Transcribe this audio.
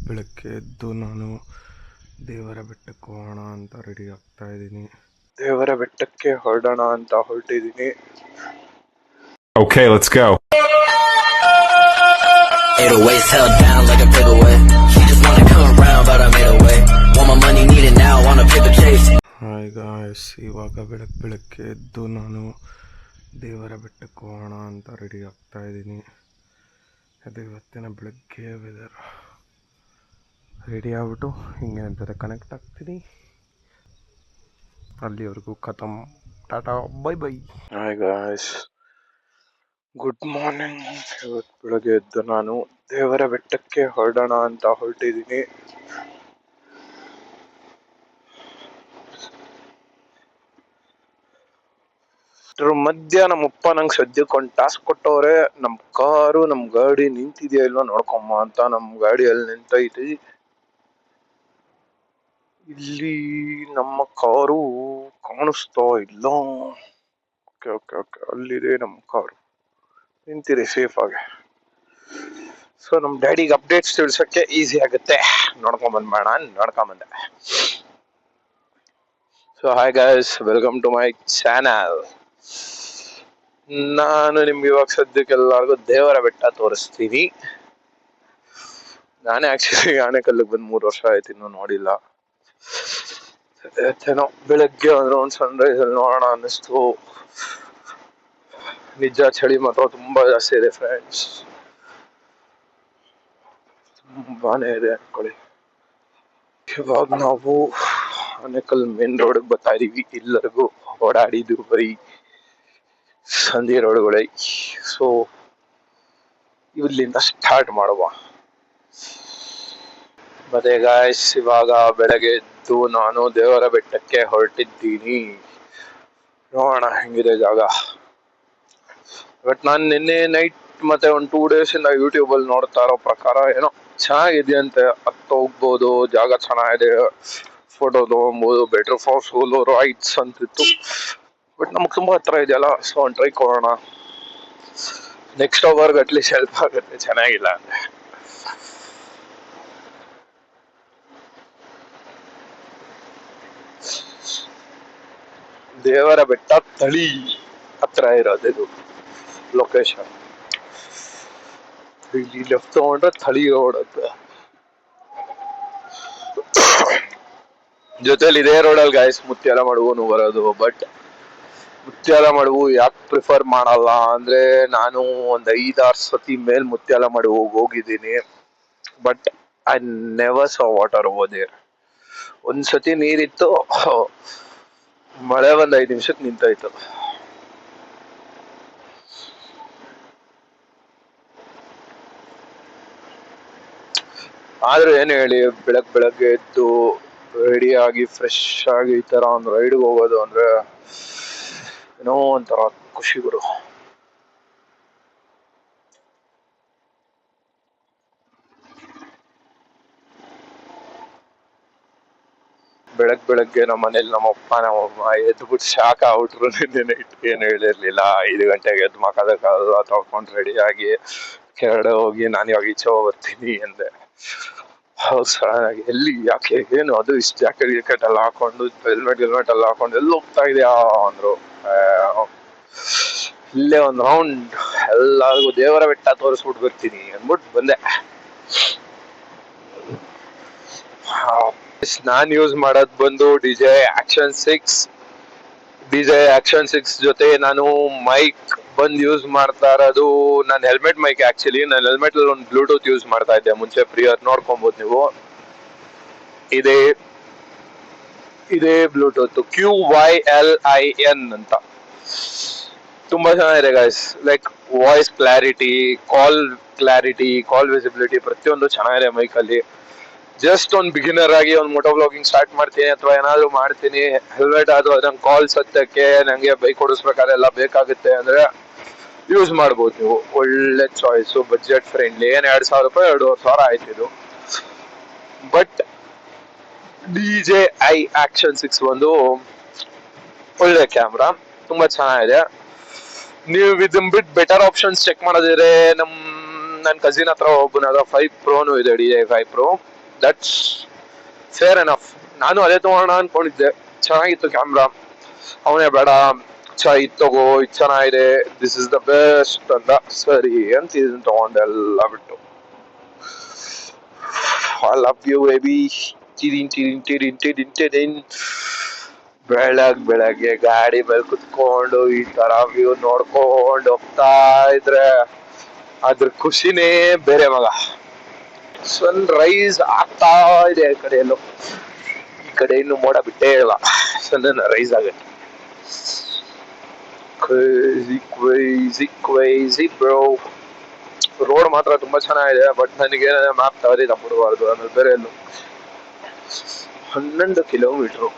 ಬೆಳಗ್ಗೆ ಎದ್ದು ನಾನು ದೇವರ ಬೆಟ್ಟಕ್ಕೆ ಹೋಗೋಣ ಅಂತ ರೆಡಿ ಆಗ್ತಾ ಇದ್ದೀನಿ. ದೇವರ ಬೆಟ್ಟಕ್ಕೆ ಹೊರಡೋಣ ಅಂತ ಹೊರಟಿದ್ದೀನಿ. Okay, let's go. 808s held down like a paperweight. She just wanna come around, but I made a way. Want my money, need it now, on a paper chase. Hi guys, ಇವಾಗ ಬೆಳಗ್ಗೆ ಎದ್ದು ನಾನು ದೇವರ ಬೆಟ್ಟಕ್ಕೆ ಹೋಗೋಣ ಅಂತ ready ಆಗ್ತಾ ಇದ್ದೀನಿ. ಅದು ಇವತ್ತಿನ ಬೆಳಗ್ಗೆ ವೆದರ್. ರೆಡಿ ಆಗ್ಬಿಟ್ಟು ಹಿಂಗೆ ನಿಮ್ಮ ಜೊತೆ ಕನೆಕ್ಟ್ ಆಗ್ತೀನಿ. ಅಲ್ಲಿವರೆಗೂ ಖತಮ್, ಟಾಟಾ, bye bye. Hi guys, good morning. ಇವತ್ತು ಬೆಳಗ್ಗೆ ಎದ್ದು ನಾನು ದೇವರ ಬೆಟ್ಟಕ್ಕೆ ಹೊರಡೋಣ ಅಂತ ಹೊರಟಿದ್ದೀನಿ. ಮಧ್ಯ ನಮ್ಮ ಅಪ್ಪ ನಂಗೆ ಸದ್ಯಕ್ಕೆ ಒಂದು ಟಾಸ್ಕ್ ಕೊಟ್ಟವ್ರೆ. ನಮ್ಮ ಕಾರು, ನಮ್ಮ ಗಾಡಿ ನಿಂತಿದೆಯಾ ಇಲ್ವಾ ನೋಡ್ಕೊಂಬ ಅಂತ. ನಮ್ಮ ಗಾಡಿಯಲ್ಲಿ ನಿಂತೈತಿ. ಇಲ್ಲಿ ನಮ್ಮ ಕಾರು ಕಾಣಿಸ್ತಾ ಇಲ್ಲ. ಓಕೆ ಓಕೆ ಓಕೆ, ಅಲ್ಲಿದೆ ನಮ್ಮ ಕಾರು. ನಿಂತಿದೆ ಸೇಫ್ ಆಗಿ. ಸೊ ನಮ್ಮ ಡ್ಯಾಡಿಗೆ ಅಪ್ಡೇಟ್ಸ್ ತಿಳ್ಸಕ್ಕೆ ಈಸಿ ಆಗುತ್ತೆ. ನೋಡ್ಕೊಂಬಂದ್ಬೇಡ, ನೋಡ್ಕೊಂಬಂದೆ. So hi guys, welcome to my channel. ನಾನು ನಿಮ್ಗೆ ಇವಾಗ ಸದ್ಯಕ್ಕೆ ಎಲ್ಲರಿಗೂ ದೇವರ ಬೆಟ್ಟ ತೋರಿಸ್ತೀನಿ. ನಾನೇ ಆಕ್ಚುಲಿ ಆನೆಕಲ್ಲಿಗೆ ಬಂದು 3 ವರ್ಷ ಆಯ್ತು, ಇನ್ನೂ ನೋಡಿಲ್ಲ. ಏನೋ ಬೆಳಗ್ಗೆ ಅಂದ್ರೆ ಒಂದು ಸನ್ರೈಸ್ ಅಲ್ಲಿ ನೋಡೋಣ ಅನ್ನಿಸ್ತು. ನಿಜ ಚಳಿ ಮಾತ್ರ ತುಂಬಾ ಜಾಸ್ತಿ ಇದೆ ಫ್ರೆಂಡ್ಸ್, ತುಂಬಾನೇ ಇದೆ ಅನ್ಕೊಳ್ಳಿ. ಇವಾಗ ನಾವು ಆನೆಕಲ್ ಮೇನ್ ರೋಡ್ಗೆ ಬರ್ತಾ ಇದೀವಿ. ಎಲ್ಲರಿಗೂ ಓಡಾಡಿದ್ದು ಬರೀ ಸಂಧಿ ರೋಡ್ಗಳೇ. ಸೊ ಇಲ್ಲಿಂದ ಸ್ಟಾರ್ಟ್ ಮಾಡುವ. ಮತ್ತೆ ಗಾಯ್ಸ್, ಇವಾಗ ಬೆಳಗ್ಗೆ ಎದ್ದು ನಾನು ದೇವರ ಬೆಟ್ಟಕ್ಕೆ ಹೊರಟಿದ್ದೀನಿ. ನೋಡೋಣ ಹೆಂಗಿದೆ ಜಾಗ. ಬಟ್ ನಾನು ನಿನ್ನೆ ನೈಟ್ ಮತ್ತೆ ಒಂದು 2 days ಇಂದ ಯೂಟ್ಯೂಬ್ ಅಲ್ಲಿ ನೋಡ್ತಾ ಇರೋ ಪ್ರಕಾರ ಏನೋ ಚೆನ್ನಾಗಿದೆಯಂತೆ, ಹತ್ತ ಹೋಗ್ಬೋದು, ಜಾಗ ಚೆನ್ನಾಗಿದೆ, ಫೋಟೋ ತಗೊಬೋದು, ಬೆಟರ್ ಫಾರ್ ಸೋಲೋ ರೈಡ್ಸ್ ಅಂತಿತ್ತು. ಬಟ್ ನಮ್ಗೆ ತುಂಬಾ ಹತ್ರ ಇದೆಯಲ್ಲ, ಸೊ ಒಂದು ಟ್ರೈ ಕೊಡೋಣ. ನೆಕ್ಸ್ಟ್ ಅವರ್ಗೆ ಅಟ್ಲೀಸ್ಟ್ ಹೆಲ್ಪ್ ಆಗುತ್ತೆ, ಚೆನ್ನಾಗಿಲ್ಲ ಅಂದ್ರೆ. ದೇವರ ಬೆಟ್ಟ ತಳಿ ಹತ್ರ ಇರೋದು ಇದು ಲೊಕೇಶನ್. ಇಲ್ಲಿ ಲೆಫ್ಟ್ ತಗೊಂಡ್ರೆ ಥಳಿ ರೋಡ್ ಅಂತ. ಜೊತೆಲಿ ಇದೇ ರೋಡಲ್ಲಿ ಗಾಯ್ಸ್ ಮುತ್ಯಾಲ ಮಡುಗುನು ಬರೋದು. ಬಟ್ ಮುತ್ಯಾಲ ಮಡುಗು ಯಾಕೆ ಪ್ರಿಫರ್ ಮಾಡಲ್ಲ ಅಂದ್ರೆ, ನಾನು ಒಂದ್ 5-6 ಸತಿ ಮೇಲ್ ಮುತ್ಯಾಲ ಮಡುಗು ಹೋಗಿದ್ದೀನಿ. But I never saw water over there. ಒಂದ್ ಸತಿ ನೀರಿತ್ತು, ಮಳೆ ಒಂದ್ 5 ನಿಮಿಷಕ್ಕೆ ನಿಂತಾಯ್ತು. ಆದ್ರೂ ಏನು ಹೇಳಿ, ಬೆಳಗ್ಗೆ ಎದ್ದು ರೆಡಿ ಆಗಿ ಫ್ರೆಶ್ ಆಗಿ ಈ ತರ ಒಂದು ರೈಡ್ಗೆ ಹೋಗೋದು ಅಂದ್ರೆ ಏನೋ ಒಂಥರ ಖುಷಿ ಗುರು. ಬೆಳಗ್ಗೆ ನಮ್ಮ ಮನೇಲಿ ನಮ್ಮಪ್ಪ ನಮ್ಮಮ್ಮ ಎದ್ಬಿಟ್ಟು ಶಾಕ್ ಆಗ್ಬಿಟ್ರು. ನಿನ್ನೆ ನೈಟ್ ಏನು ಹೇಳಿರ್ಲಿಲ್ಲ. 5 ಗಂಟೆಗೆ ಎದ್ದು ಮಕ್ಕದಕ್ಕಾಗಲ್ಲ ತೊಳ್ಕೊಂಡು ರೆಡಿ ಆಗಿ ಕೆರಡೆ ಹೋಗಿ ನಾನು ಇವಾಗ ಈಚೆ ಬರ್ತೀನಿ ಅಂದೆ. ಹೌದು ಸಡನ್ ಆಗಿ ಎಲ್ಲಿ, ಯಾಕೆ, ಏನು ಅದು ಇಷ್ಟು ಜಾಕೆಟ್ ಎಲ್ಲ ಹಾಕೊಂಡು ಹೆಲ್ಮೆಟ್ ಎಲ್ಲ ಹಾಕೊಂಡು ಎಲ್ಲಿ ಹೋಗ್ತಾ ಇದೆಯಾ ಅಂದ್ರು. ಇಲ್ಲೇ ಒಂದು ರೌಂಡ್ ಎಲ್ಲರಿಗೂ ದೇವರ ಬೆಟ್ಟ ತೋರಿಸ್ಬಿಟ್ಟು ಬರ್ತೀನಿ ಅಂದ್ಬಿಟ್ಟು ಬಂದೆ. ನಾನ್ ಯೂಸ್ ಮಾಡೋದ್ ಬಂದು ಡಿಜೆ ಆಕ್ಷನ್ 6 ಜೊತೆ ನಾನು ಮೈಕ್ ಬಂದು ಯೂಸ್ ಮಾಡ್ತಾ ಇರೋದು. ನಾನು ಹೆಲ್ಮೆಟ್ ಮೈಕ್. ಆಕ್ಚುಲಿ ನಾನು ಹೆಲ್ಮೆಟ್ ಅಲ್ಲಿ ಒಂದು ಬ್ಲೂಟೂತ್ ಯೂಸ್ ಮಾಡ್ತಾ ಇದ್ದೆ ಮುಂಚೆ, ಪ್ರಿಯರ್ ನೋಡ್ಕೊಬಹುದು ನೀವು. ಇದೇ ಬ್ಲೂಟೂತ್ QYLIN ಅಂತ. ತುಂಬಾ ಚೆನ್ನಾಗಿದೆ ಗೈಸ್. ಲೈಕ್ ವಾಯ್ಸ್ ಕ್ಲಾರಿಟಿ, ಕಾಲ್ ವಿಸಿಬಿಲಿಟಿ ಪ್ರತಿಯೊಂದು ಚೆನ್ನಾಗಿದೆ ಮೈಕ್ ಅಲ್ಲಿ. ಜಸ್ಟ್ ಒಂದು ಬಿಗಿನರ್ ಆಗಿ ಒಂದು ಮೋಟೋ ಬ್ಲಾಗಿಂಗ್ ಸ್ಟಾರ್ಟ್ ಮಾಡ್ತೀನಿ ಅಥವಾ ಏನಾದ್ರು ಮಾಡ್ತೀನಿ, ಹೆಲ್ಮೆಟ್ ಅದು ನಂಗೆ ಕಾಲ್ ಸತ್ತಕ್ಕೆ, ನಂಗೆ ಬೈಕ್ ಓಡಿಸ್ಬೇಕಾದ್ರೆ ಎಲ್ಲ ಬೇಕಾಗುತ್ತೆ ಅಂದ್ರೆ ಯೂಸ್ ಮಾಡ್ಬೋದು ನೀವು. ಒಳ್ಳೆ ಚಾಯ್ಸು, ಬಜೆಟ್ ಫ್ರೆಂಡ್ಲಿ. ಏನ್ 2,000 ರೂಪಾಯಿ 2,500 ಆಯ್ತು ಇದು. ಬಟ್ DJI ಆಕ್ಷನ್ 6 ಒಂದು ಒಳ್ಳೆ ಕ್ಯಾಮ್ರಾ, ತುಂಬಾ ಚೆನ್ನಾಗಿದೆ. ನೀವು ಇದನ್ ಬಿಟ್ಟು ಬೆಟರ್ ಆಪ್ಷನ್ಸ್ ಚೆಕ್ ಮಾಡೋದಿದ್ರೆ ನನ್ನ ಕಸಿನ್ ಹತ್ರ ಒಬ್ಬನ ಹತ್ರ 5 ಪ್ರೋನು ಇದೆ, DJI 5 Pro. That's fair enough. ನಾನು ಅದೇ ತಗೋಣ ಅನ್ಕೊಂಡಿದ್ದೆ, ಚೆನ್ನಾಗಿತ್ತು ಕ್ಯಾಮ್ರಾ. ಅವನೇ ಬೇಡ ಇದು ತಗೋ, ಇದು ಚೆನ್ನಾಗಿದೆ, ದಿಸ್ ಇಸ್ ದ ಬೆಸ್ಟ್ ಅಂತ. ಸರಿ ಅಂತ ಇದನ್ನ ತಗೊಂಡೆ ಎಲ್ಲ ಬಿಟ್ಟು. I love you baby. ಬೆಳಗ್ಗೆ ಗಾಡಿ ಮೇಲೆ ಕುತ್ಕೊಂಡು ಈ ತರ ವ್ಯೂ ನೋಡ್ಕೊಂಡು ಹೋಗ್ತಾ ಇದ್ರೆ ಅದ್ರ ಖುಷಿನೇ ಬೇರೆ ಮಗ. ಸನ್ ರೈಸ್ ಆಗ್ತಾ ಇದೆ ಈ ಕಡೆ ಎಲ್ಲೋ, ಈ ಕಡೆ ಇನ್ನು ಮೋಡ ಬಿಟ್ಟೇ ಇಲ್ಲ, ಸನ್ ರೈಸ್ ಆಗುತ್ತೆ. Crazy bro. ರೋಡ್ ಮಾತ್ರ ತುಂಬಾ ಚೆನ್ನಾಗಿದೆ, ಬಟ್ ನನಗೆ ಮ್ಯಾಪ್ ತಗದಿ ತಪ್ಪಿಡಬಾರ್ದು. ಆಮೇಲೆ ಬೇರೆ ಎಲ್ಲೂ 11 ಕಿಲೋಮೀಟರ್